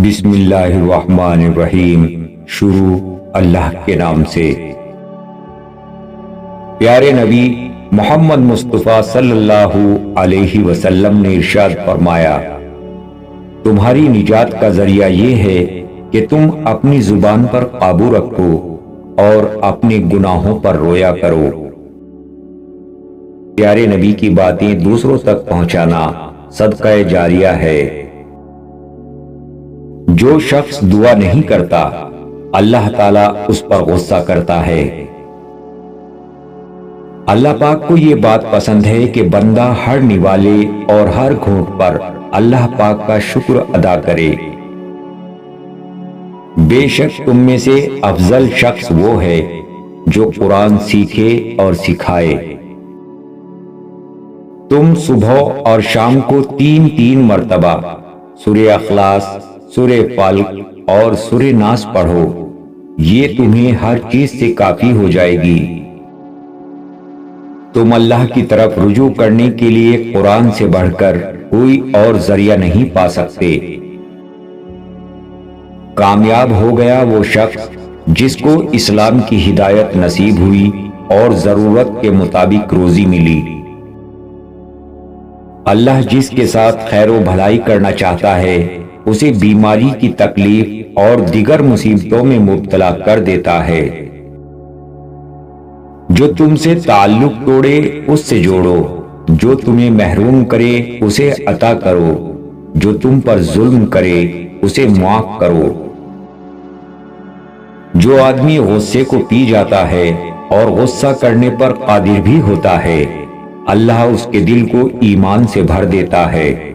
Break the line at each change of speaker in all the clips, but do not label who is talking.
بسم اللہ الرحمن الرحیم۔ شروع اللہ کے نام سے۔ پیارے نبی محمد مصطفیٰ صلی اللہ علیہ وسلم نے ارشاد فرمایا، تمہاری نجات کا ذریعہ یہ ہے کہ تم اپنی زبان پر قابو رکھو اور اپنے گناہوں پر رویا کرو۔ پیارے نبی کی باتیں دوسروں تک پہنچانا صدقہ جاریہ ہے۔ جو شخص دعا نہیں کرتا اللہ تعالیٰ اس پر غصہ کرتا ہے۔ اللہ پاک کو یہ بات پسند ہے کہ بندہ ہر نوالے اور ہر گھونٹ پر اللہ پاک کا شکر ادا کرے۔ بے شک تم میں سے افضل شخص وہ ہے جو قرآن سیکھے اور سکھائے۔ تم صبح اور شام کو تین مرتبہ سورہ اخلاص، سورہ فلق اور سورہ ناس پڑھو، یہ تمہیں ہر چیز سے کافی ہو جائے گی۔ تم اللہ کی طرف رجوع کرنے کے لیے قرآن سے بڑھ کر کوئی اور ذریعہ نہیں پا سکتے۔ کامیاب ہو گیا وہ شخص جس کو اسلام کی ہدایت نصیب ہوئی اور ضرورت کے مطابق روزی ملی۔ اللہ جس کے ساتھ خیر و بھلائی کرنا چاہتا ہے اسے بیماری کی تکلیف اور دیگر مصیبتوں میں مبتلا کر دیتا ہے۔ جو تم سے تعلق توڑے اس سے جوڑو، جو تمہیں محروم کرے اسے عطا کرو، جو تم پر ظلم کرے اسے معاف کرو۔ جو آدمی غصے کو پی جاتا ہے اور غصہ کرنے پر قادر بھی ہوتا ہے، اللہ اس کے دل کو ایمان سے بھر دیتا ہے۔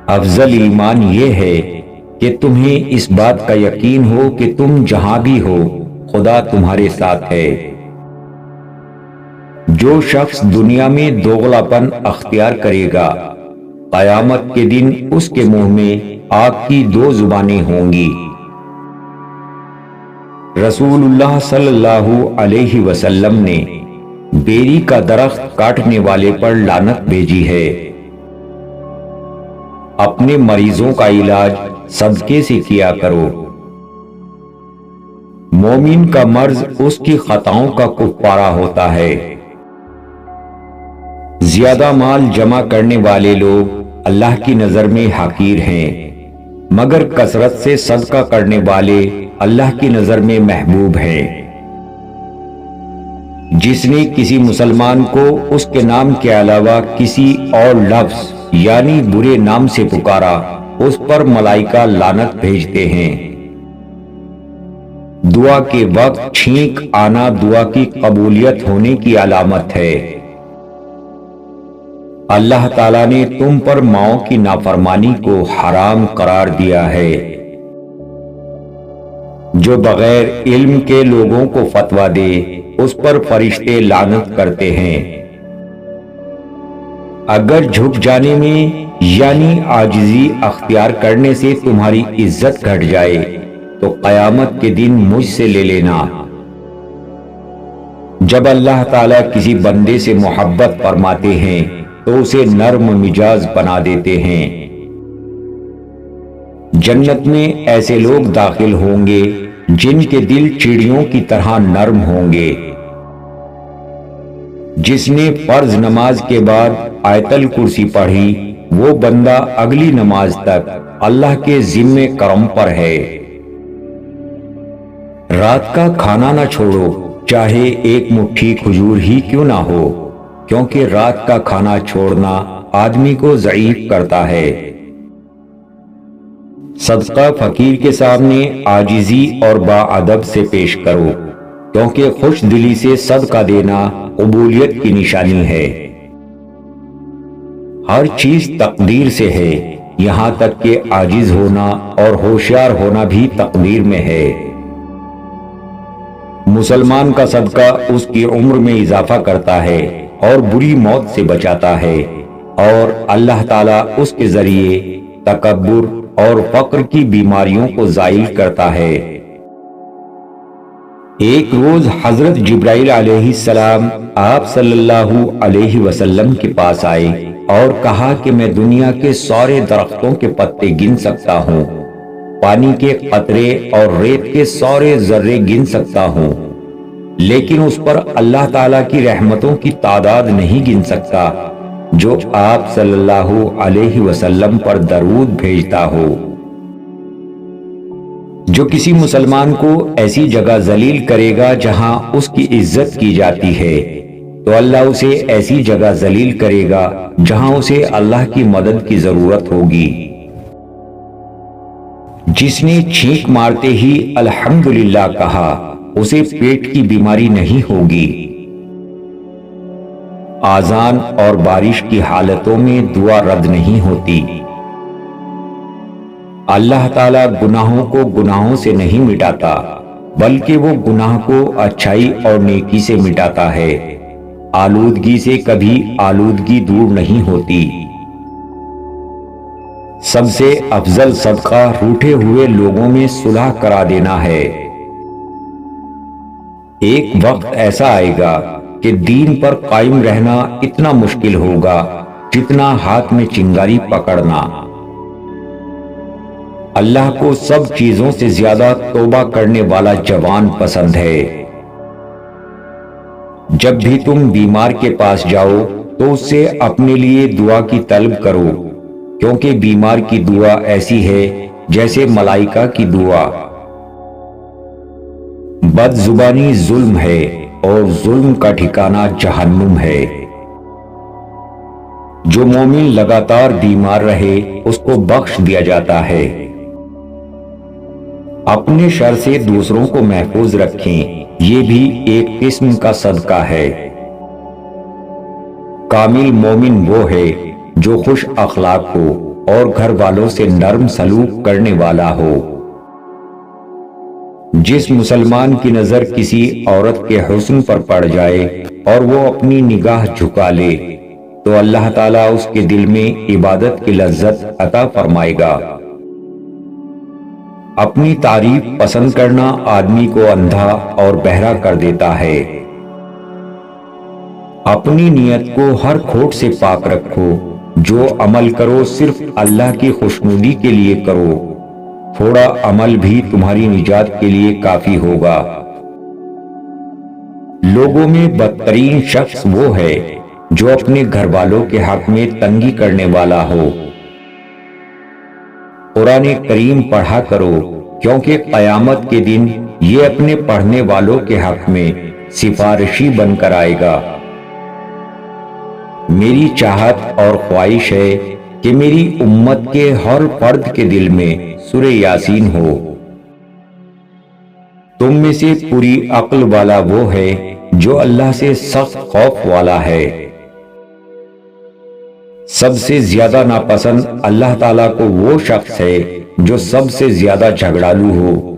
افضل ایمان یہ ہے کہ تمہیں اس بات کا یقین ہو کہ تم جہاں بھی ہو خدا تمہارے ساتھ ہے۔ جو شخص دنیا میں دوغلاپن اختیار کرے گا قیامت کے دن اس کے منہ میں آگ کی دو زبانیں ہوں گی۔ رسول اللہ صلی اللہ علیہ وسلم نے بیری کا درخت کاٹنے والے پر لعنت بھیجی ہے۔ اپنے مریضوں کا علاج صدقے سے کیا کرو۔ مومن کا مرض اس کی خطاؤں کا کفارہ ہوتا ہے۔ زیادہ مال جمع کرنے والے لوگ اللہ کی نظر میں حقیر ہیں، مگر کثرت سے صدقہ کرنے والے اللہ کی نظر میں محبوب ہیں۔ جس نے کسی مسلمان کو اس کے نام کے علاوہ کسی اور لفظ یعنی برے نام سے پکارا اس پر ملائکہ لعنت بھیجتے ہیں۔ دعا کے وقت چھینک آنا دعا کی قبولیت ہونے کی علامت ہے۔ اللہ تعالیٰ نے تم پر ماؤں کی نافرمانی کو حرام قرار دیا ہے۔ جو بغیر علم کے لوگوں کو فتویٰ دے اس پر فرشتے لعنت کرتے ہیں۔ اگر جھک جانے میں یعنی عاجزی اختیار کرنے سے تمہاری عزت گھٹ جائے تو قیامت کے دن مجھ سے لے لینا۔ جب اللہ تعالیٰ کسی بندے سے محبت فرماتے ہیں تو اسے نرم مزاج بنا دیتے ہیں۔ جنت میں ایسے لوگ داخل ہوں گے جن کے دل چڑیوں کی طرح نرم ہوں گے۔ جس نے فرض نماز کے بعد آیت الکرسی پڑھی وہ بندہ اگلی نماز تک اللہ کے ذمہ کرم پر ہے۔ رات کا کھانا نہ چھوڑو چاہے ایک مٹھی کھجور ہی کیوں نہ ہو، کیونکہ رات کا کھانا چھوڑنا آدمی کو ضعیف کرتا ہے۔ صدقہ فقیر کے سامنے عاجزی اور باادب سے پیش کرو، کیونکہ خوش دلی سے صدقہ دینا قبولیت کی نشانی ہے۔ ہر چیز تقدیر سے ہے، یہاں تک کہ عاجز ہونا اور ہوشیار ہونا بھی تقدیر میں ہے۔ مسلمان کا صدقہ اس کی عمر میں اضافہ کرتا ہے اور بری موت سے بچاتا ہے، اور اللہ تعالیٰ اس کے ذریعے تکبر اور فقر کی بیماریوں کو زائل کرتا ہے۔ ایک روز حضرت جبرائیل علیہ السلام آپ صلی اللہ علیہ وسلم کے پاس آئے اور کہا کہ میں دنیا کے سارے درختوں کے پتے گن سکتا ہوں، پانی کے قطرے اور ریت کے سارے ذرے گن سکتا ہوں، لیکن اس پر اللہ تعالیٰ کی رحمتوں کی تعداد نہیں گن سکتا جو آپ صلی اللہ علیہ وسلم پر درود بھیجتا ہو۔ جو کسی مسلمان کو ایسی جگہ ذلیل کرے گا جہاں اس کی عزت کی جاتی ہے تو اللہ اسے ایسی جگہ ذلیل کرے گا جہاں اسے اللہ کی مدد کی ضرورت ہوگی۔ جس نے چھینک مارتے ہی الحمدللہ کہا اسے پیٹ کی بیماری نہیں ہوگی۔ آذان اور بارش کی حالتوں میں دعا رد نہیں ہوتی۔ اللہ تعالیٰ گناہوں کو گناہوں سے نہیں مٹاتا بلکہ وہ گناہ کو اچھائی اور نیکی سے مٹاتا ہے۔ آلودگی سے کبھی آلودگی دور نہیں ہوتی۔ سب سے افضل صدقہ روٹھے ہوئے لوگوں میں صلح کرا دینا ہے۔ ایک وقت ایسا آئے گا کہ دین پر قائم رہنا اتنا مشکل ہوگا جتنا ہاتھ میں چنگاری پکڑنا۔ اللہ کو سب چیزوں سے زیادہ توبہ کرنے والا جوان پسند ہے۔ جب بھی تم بیمار کے پاس جاؤ تو اس سے اپنے لیے دعا کی طلب کرو، کیونکہ بیمار کی دعا ایسی ہے جیسے ملائکہ کی دعا۔ بد زبانی ظلم ہے اور ظلم کا ٹھکانہ جہنم ہے۔ جو مومن لگاتار بیمار رہے اس کو بخش دیا جاتا ہے۔ اپنے شر سے دوسروں کو محفوظ رکھیں، یہ بھی ایک قسم کا صدقہ ہے۔ کامل مومن وہ ہے جو خوش اخلاق ہو اور گھر والوں سے نرم سلوک کرنے والا ہو۔ جس مسلمان کی نظر کسی عورت کے حسن پر پڑ جائے اور وہ اپنی نگاہ جھکا لے تو اللہ تعالیٰ اس کے دل میں عبادت کی لذت عطا فرمائے گا۔ اپنی تعریف پسند کرنا آدمی کو اندھا اور بہرا کر دیتا ہے۔ اپنی نیت کو ہر کھوٹ سے پاک رکھو، جو عمل کرو صرف اللہ کی خوشنودی کے لیے کرو، تھوڑا عمل بھی تمہاری نجات کے لیے کافی ہوگا۔ لوگوں میں بدترین شخص وہ ہے جو اپنے گھر والوں کے حق میں تنگی کرنے والا ہو۔ قرآن کریم پڑھا کرو، کیونکہ قیامت کے دن یہ اپنے پڑھنے والوں کے حق میں سفارشی بن کر آئے گا۔ میری چاہت اور خواہش ہے کہ میری امت کے ہر فرد کے دل میں سورہ یاسین ہو۔ تم میں سے پوری عقل والا وہ ہے جو اللہ سے سخت خوف والا ہے۔ سب سے زیادہ ناپسند اللہ تعالیٰ کو وہ شخص ہے جو سب سے زیادہ جھگڑالو ہو۔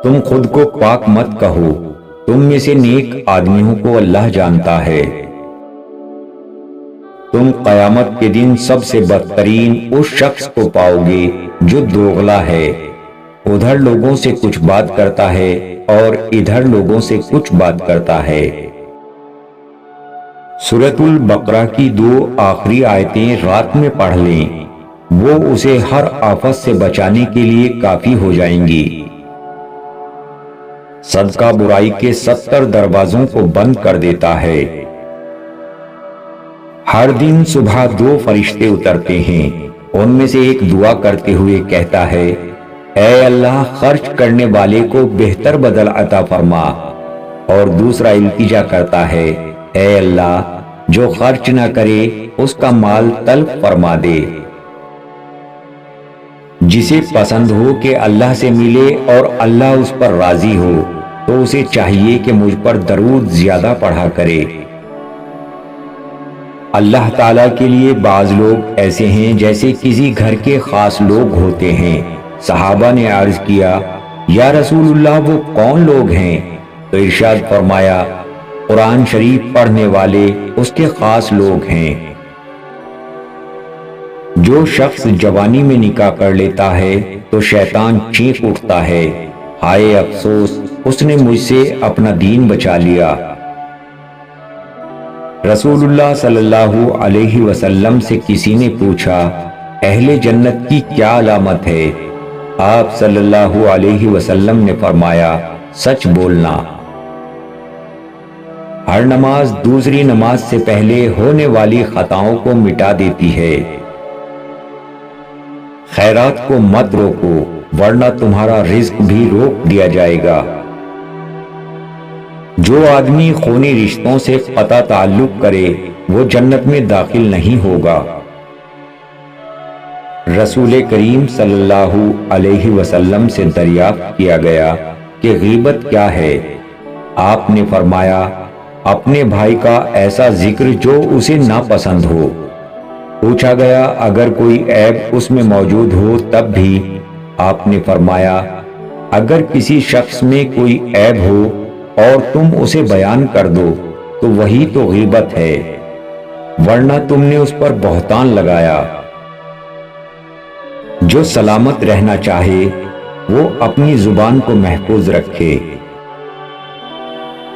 تم خود کو پاک مت کہو، تم میں سے نیک آدمیوں کو اللہ جانتا ہے۔ تم قیامت کے دن سب سے بدترین اس شخص کو پاؤ گے جو دوغلا ہے، ادھر لوگوں سے کچھ بات کرتا ہے اور ادھر لوگوں سے کچھ بات کرتا ہے۔ سورۃ البقرہ کی 2 آخری آیتیں رات میں پڑھ لیں، وہ اسے ہر آفت سے بچانے کے لیے کافی ہو جائیں گی۔ صدقہ برائی کے 70 دروازوں کو بند کر دیتا ہے۔ ہر دن صبح 2 فرشتے اترتے ہیں، ان میں سے ایک دعا کرتے ہوئے کہتا ہے، اے اللہ خرچ کرنے والے کو بہتر بدل عطا فرما، اور دوسرا التجا کرتا ہے، اے اللہ جو خرچ نہ کرے اس کا مال تلف فرما دے۔ جسے پسند ہو کہ اللہ سے ملے اور اللہ اس پر راضی ہو تو اسے چاہیے کہ مجھ پر درود زیادہ پڑھا کرے۔ اللہ تعالیٰ کے لیے بعض لوگ ایسے ہیں جیسے کسی گھر کے خاص لوگ ہوتے ہیں۔ صحابہ نے عرض کیا، یا رسول اللہ وہ کون لوگ ہیں؟ تو ارشاد فرمایا، قرآن شریف پڑھنے والے اس کے خاص لوگ ہیں۔ جو شخص جوانی میں نکاح کر لیتا ہے تو شیطان چیخ اٹھتا ہے، ہائے افسوس، اس نے مجھ سے اپنا دین بچا لیا۔ رسول اللہ صلی اللہ علیہ وسلم سے کسی نے پوچھا اہل جنت کی کیا علامت ہے؟ آپ صلی اللہ علیہ وسلم نے فرمایا سچ بولنا۔ ہر نماز دوسری نماز سے پہلے ہونے والی خطاؤں کو مٹا دیتی ہے۔ خیرات کو مت روکو ورنہ تمہارا رزق بھی روک دیا جائے گا۔ جو آدمی خونی رشتوں سے قطع تعلق کرے وہ جنت میں داخل نہیں ہوگا۔ رسول کریم صلی اللہ علیہ وسلم سے دریافت کیا گیا کہ غیبت کیا ہے؟ آپ نے فرمایا اپنے بھائی کا ایسا ذکر جو اسے ناپسند ہو۔ پوچھا گیا اگر کوئی عیب اس میں موجود ہو تب بھی؟ آپ نے فرمایا اگر کسی شخص میں کوئی عیب ہو اور تم اسے بیان کر دو تو وہی تو غیبت ہے، ورنہ تم نے اس پر بہتان لگایا۔ جو سلامت رہنا چاہے وہ اپنی زبان کو محفوظ رکھے۔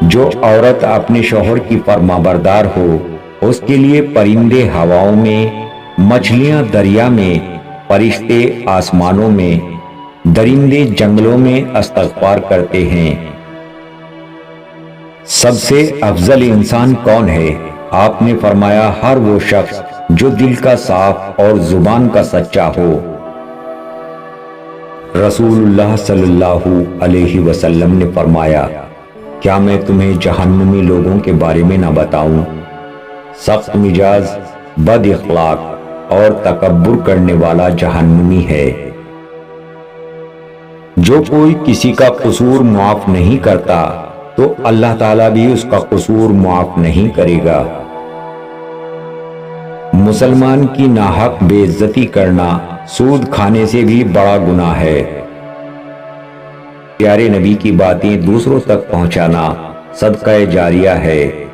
جو عورت اپنے شوہر کی فرما بردار ہو اس کے لیے پرندے ہواؤں میں، مچھلیاں دریا میں، فرشتے آسمانوں میں، درندے جنگلوں میں استغفار کرتے ہیں۔ سب سے افضل انسان کون ہے؟ آپ نے فرمایا ہر وہ شخص جو دل کا صاف اور زبان کا سچا ہو۔ رسول اللہ صلی اللہ علیہ وسلم نے فرمایا کیا میں تمہیں جہنمی لوگوں کے بارے میں نہ بتاؤں؟ سخت مزاج، بد اخلاق اور تکبر کرنے والا جہنمی ہے۔ جو کوئی کسی کا قصور معاف نہیں کرتا تو اللہ تعالیٰ بھی اس کا قصور معاف نہیں کرے گا۔ مسلمان کی ناحق بے عزتی کرنا سود کھانے سے بھی بڑا گناہ ہے۔ پیارے نبی کی باتیں دوسروں تک پہنچانا صدقہ جاریہ ہے۔